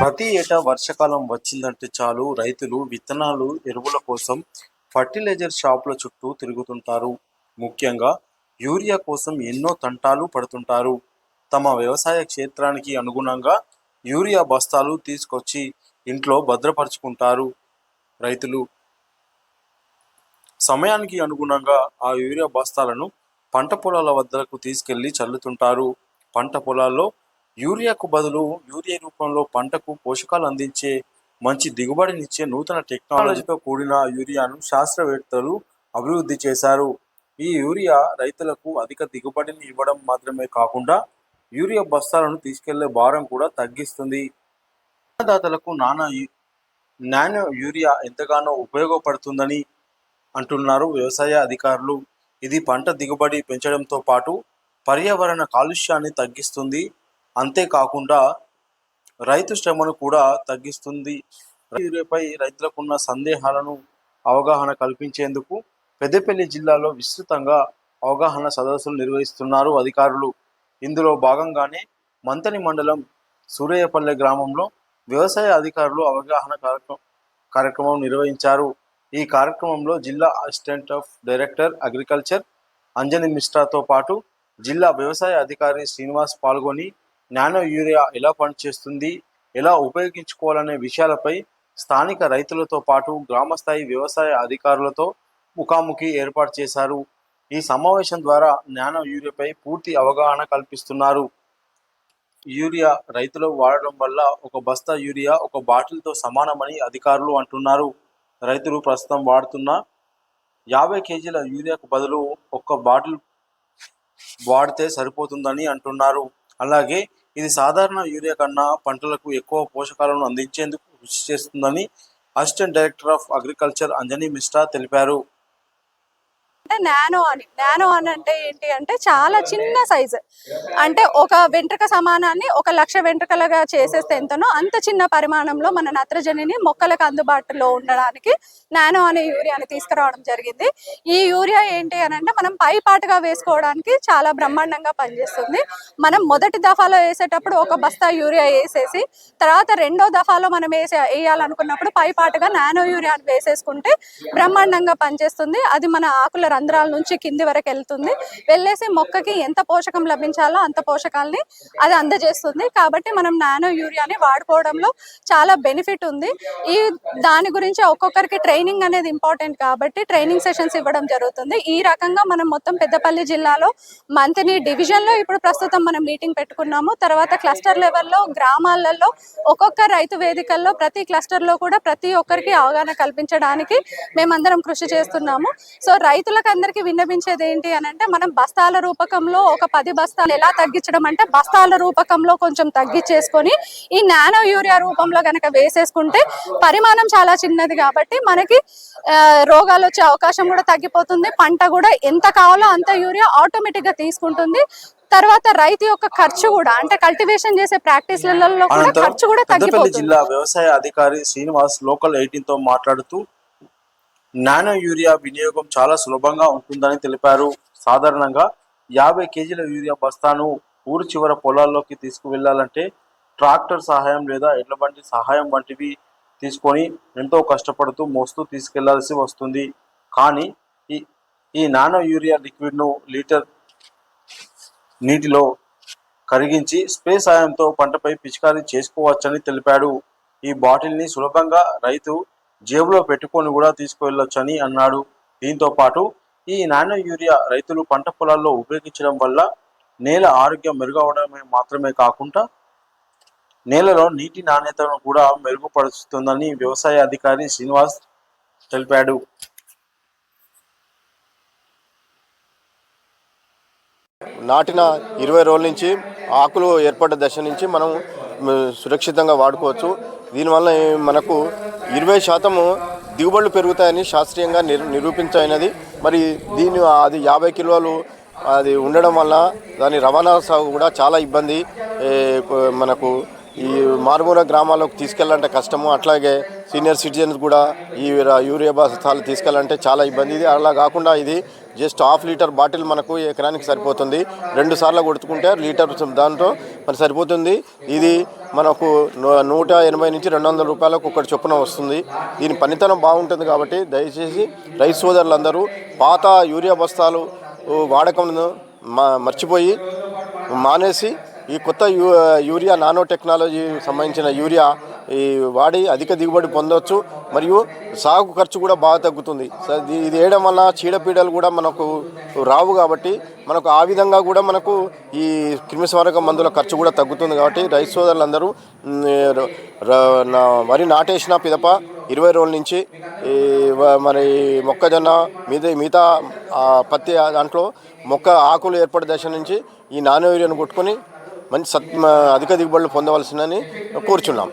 ప్రతి ఏటా వర్షాకాలం వచ్చిందంటే చాలు రైతులు విత్తనాలు, ఎరువుల కోసం ఫర్టిలైజర్ షాపుల చుట్టూ తిరుగుతుంటారు. ముఖ్యంగా యూరియా కోసం ఎన్నో తంటాలు పడుతుంటారు. తమ వ్యవసాయ క్షేత్రానికి అనుగుణంగా యూరియా బస్తాలు తీసుకొచ్చి ఇంట్లో భద్రపరుచుకుంటారు. రైతులు సమయానికి అనుగుణంగా ఆ యూరియా బస్తాలను పంట పొలాల వద్దకు తీసుకెళ్లి చల్లుతుంటారు. పంట పొలాల్లో యూరియాకు బదులు యూరియా రూపంలో పంటకు పోషకాలు అందించే మంచి దిగుబడినిచ్చే నూతన టెక్నాలజీతో కూడిన యూరియాను శాస్త్రవేత్తలు అభివృద్ధి చేశారు. ఈ యూరియా రైతులకు అధిక దిగుబడిని ఇవ్వడం మాత్రమే కాకుండా యూరియా బస్తాలను తీసుకెళ్లే భారం కూడా తగ్గిస్తుంది. అన్నదాతలకు నానో యూరియా ఎంతగానో ఉపయోగపడుతుందని అంటున్నారు వ్యవసాయ అధికారులు. ఇది పంట దిగుబడి పెంచడంతో పాటు పర్యావరణ కాలుష్యాన్ని తగ్గిస్తుంది. అంతేకాకుండా రైతు శ్రమను కూడా తగ్గిస్తుంది. యూరియాపై రైతులకున్న సందేహాలను అవగాహన కల్పించేందుకు పెద్దపల్లి జిల్లాలో విస్తృతంగా అవగాహన సదస్సులు నిర్వహిస్తున్నారు అధికారులు. ఇందులో భాగంగానే మంతని మండలం సూరయ్యపల్లె గ్రామంలో వ్యవసాయ అధికారులు అవగాహన కార్యక్రమం నిర్వహించారు. ఈ కార్యక్రమంలో జిల్లా assistant of director agriculture Anjani మిశ్రాతో పాటు జిల్లా వ్యవసాయ అధికారి శ్రీనివాస్ పాల్గొని నానో యూరియా ఎలా పనిచేస్తుంది, ఎలా ఉపయోగించుకోవాలనే విషయాలపై స్థానిక రైతులతో పాటు గ్రామస్థాయి వ్యవసాయ అధికారులతో ముఖాముఖి ఏర్పాటు చేశారు. ఈ సమావేశం ద్వారా నానో యూరియాపై పూర్తి అవగాహన కల్పిస్తున్నారు. యూరియా రైతులు వాడడం వల్ల ఒక బస్తా యూరియా ఒక బాటిల్తో సమానమని అధికారులు అంటున్నారు. రైతులు ప్రస్తుతం వాడుతున్న 50 కేజీల యూరియాకు బదులు ఒక్క బాటిల్ వాడితే సరిపోతుందని అంటున్నారు. అలాగే ఇది సాధారణ యూరియా కన్నా పంటలకు ఎక్కువ పోషకాలను అందించేందుకు కృషి చేస్తుందని assistant director of agriculture Anjani Mishra తెలిపారు. నానో అని అంటే ఏంటి అంటే చాలా చిన్న సైజు, అంటే ఒక వెంట్రుక సమానాన్ని 1,00,000 వెంట్రుకలుగా చేసేస్తే ఎంతనో అంత చిన్న పరిమాణంలో మన నత్రజనిని మొక్కలకు అందుబాటులో ఉండడానికి నానో అనే యూరియాని తీసుకురావడం జరిగింది. ఈ యూరియా ఏంటి అని అంటే మనం పైపాటుగా వేసుకోవడానికి చాలా బ్రహ్మాండంగా పనిచేస్తుంది. మనం మొదటి దఫాలో వేసేటప్పుడు ఒక బస్తా యూరియా వేసేసి తర్వాత రెండో దఫాలో మనం వేయాలనుకున్నప్పుడు పైపాటుగా నానో యూరియాని వేసేసుకుంటే బ్రహ్మాండంగా పనిచేస్తుంది. అది మన ఆకుల రంధ్రాల నుంచి కింది వరకు వెళ్ళేసి మొక్కకి ఎంత పోషకం లభించాలో అంత పోషకాలని అది అందజేస్తుంది. కాబట్టి మనం నానో యూరియాని వాడుకోవడంలో చాలా బెనిఫిట్ ఉంది. దాని గురించి ఒక్కొక్కరికి ట్రైనింగ్ అనేది ఇంపార్టెంట్ కాబట్టి ట్రైనింగ్ సెషన్స్ ఇవ్వడం జరుగుతుంది. ఈ రకంగా మనం మొత్తం పెద్దపల్లి జిల్లాలో మంత్ని డివిజన్లో ఇప్పుడు ప్రస్తుతం మనం మీటింగ్ పెట్టుకున్నాము. తర్వాత క్లస్టర్ లెవెల్లో గ్రామాలలో ఒక్కొక్క రైతు వేదికల్లో ప్రతి క్లస్టర్లో కూడా ప్రతి ఒక్కరికి అవగాహన కల్పించడానికి మేమందరం కృషి చేస్తున్నాము. సో రైతులకు అందరికీ విన్నపించేది ఏంటి అని అంటే మనం బస్తాల రూపకంలో ఒక 10 బస్తాలు ఎలా తగ్గించడం అంటే బస్తాల రూపకంలో కొంచెం తగ్గించేసుకొని ఈ నానో యూరియా రూపంలో కనుక వేసేసుకుంటే పరిమాణం చాలా చిన్నది కాబట్టి మనకి రోగాలు వచ్చే అవకాశం కూడా తగ్గిపోతుంది. పంట కూడా ఎంత కావాలో అంత యూరియా ఆటోమేటిక్ గా తీసుకుంటుంది. తర్వాత రైతు యొక్క ఖర్చు కూడా అంటే కల్టివేషన్ చేసే ప్రాక్టీస్లలో కూడా ఖర్చు కూడా తగ్గిపోతుంది. జిల్లా వ్యవసాయ అధికారి శ్రీనివాస్ లోకల్ 18 తో మాట్లాడుతూ నానో యూరియా వినియోగం చాలా సులభంగా ఉంటుందని తెలిపారు. సాధారణంగా 50 కేజీల యూరియా బస్తాను ఊరు చివర పొలాల్లోకి తీసుకువెళ్లాలంటే ట్రాక్టర్ సహాయం లేదా ఎడ్ల బండి సహాయం వంటివి తీసుకొని ఎంతో కష్టపడుతూ మోస్తూ తీసుకెళ్లాల్సి వస్తుంది. కానీ ఈ నానో యూరియా లిక్విడ్ను లీటర్ నీటిలో కరిగించి స్ప్రే సాయంతో పంటపై పిచికారీ చేసుకోవచ్చని తెలిపాడు. ఈ బాటిల్ని సులభంగా రైతు జేబులో పెట్టుకొని కూడా తీసుకువెళ్ళొచ్చని అన్నాడు. దీంతో పాటు ఈ నానో యూరియా రైతులు పంట పొలాల్లో ఉపయోగించడం వల్ల నేల ఆరోగ్యం మెరుగవడమే మాత్రమే కాకుండా నేలలో నీటి నాణ్యతను కూడా మెరుగుపరుస్తుందని వ్యవసాయ అధికారి శ్రీనివాస్ తెలిపాడు. నాటిన 20 రోజుల నుంచి ఆకులు ఏర్పడ్డ దశ నుంచి మనం సురక్షితంగా వాడుకోవచ్చు. దీనివల్ల మనకు 20% దిగుబడులు పెరుగుతాయని శాస్త్రీయంగా నిరూపించైనది. మరి అది 50 కిలోలు అది ఉండడం వల్ల దాని రవాణా సాగు కూడా చాలా ఇబ్బంది. మనకు ఈ మారుమూల గ్రామాలకు తీసుకెళ్ళాలంటే కష్టము. అట్లాగే సీనియర్ సిటిజన్స్ కూడా ఈ యూరియా బస్తాలు తీసుకెళ్ళాలంటే చాలా ఇబ్బంది. ఇది అలా కాకుండా ఇది జస్ట్ ½ లీటర్ బాటిల్ మనకు ఎకరానికి సరిపోతుంది. 2 సార్లు కొడుతుంటే లీటర్ దాంట్లో మరి సరిపోతుంది. ఇది మనకు 180 నుంచి 200 రూపాయలకు ఒకటి చొప్పున వస్తుంది. దీని పనితనం బాగుంటుంది కాబట్టి దయచేసి రైతు సోదరులందరూ పాత యూరియా బస్తాలు వాడకంను మర్చిపోయి మానేసి ఈ కొత్త యూరియా నానో టెక్నాలజీ సంబంధించిన యూరియా వాడి అధిక దిగుబడి పొందవచ్చు. మరియు సాగు ఖర్చు కూడా బాగా తగ్గుతుంది. ఇది వేయడం వల్ల చీడపీడలు కూడా మనకు రావు కాబట్టి మనకు ఆ విధంగా కూడా మనకు ఈ క్రిమిసంహారక మందుల ఖర్చు కూడా తగ్గుతుంది. కాబట్టి రైతు సోదరులందరూ వరి నాటేసిన పిదప 20 రోజుల నుంచి మరి మొక్కజొన్న మిగతా పత్తి దాంట్లో మొక్క ఆకులు ఏర్పడే దశ నుంచి ఈ నానో యూరియాను కొట్టుకొని మంచి అధిక దిగుబడులు పొందవలసిందని కోరుచున్నాం.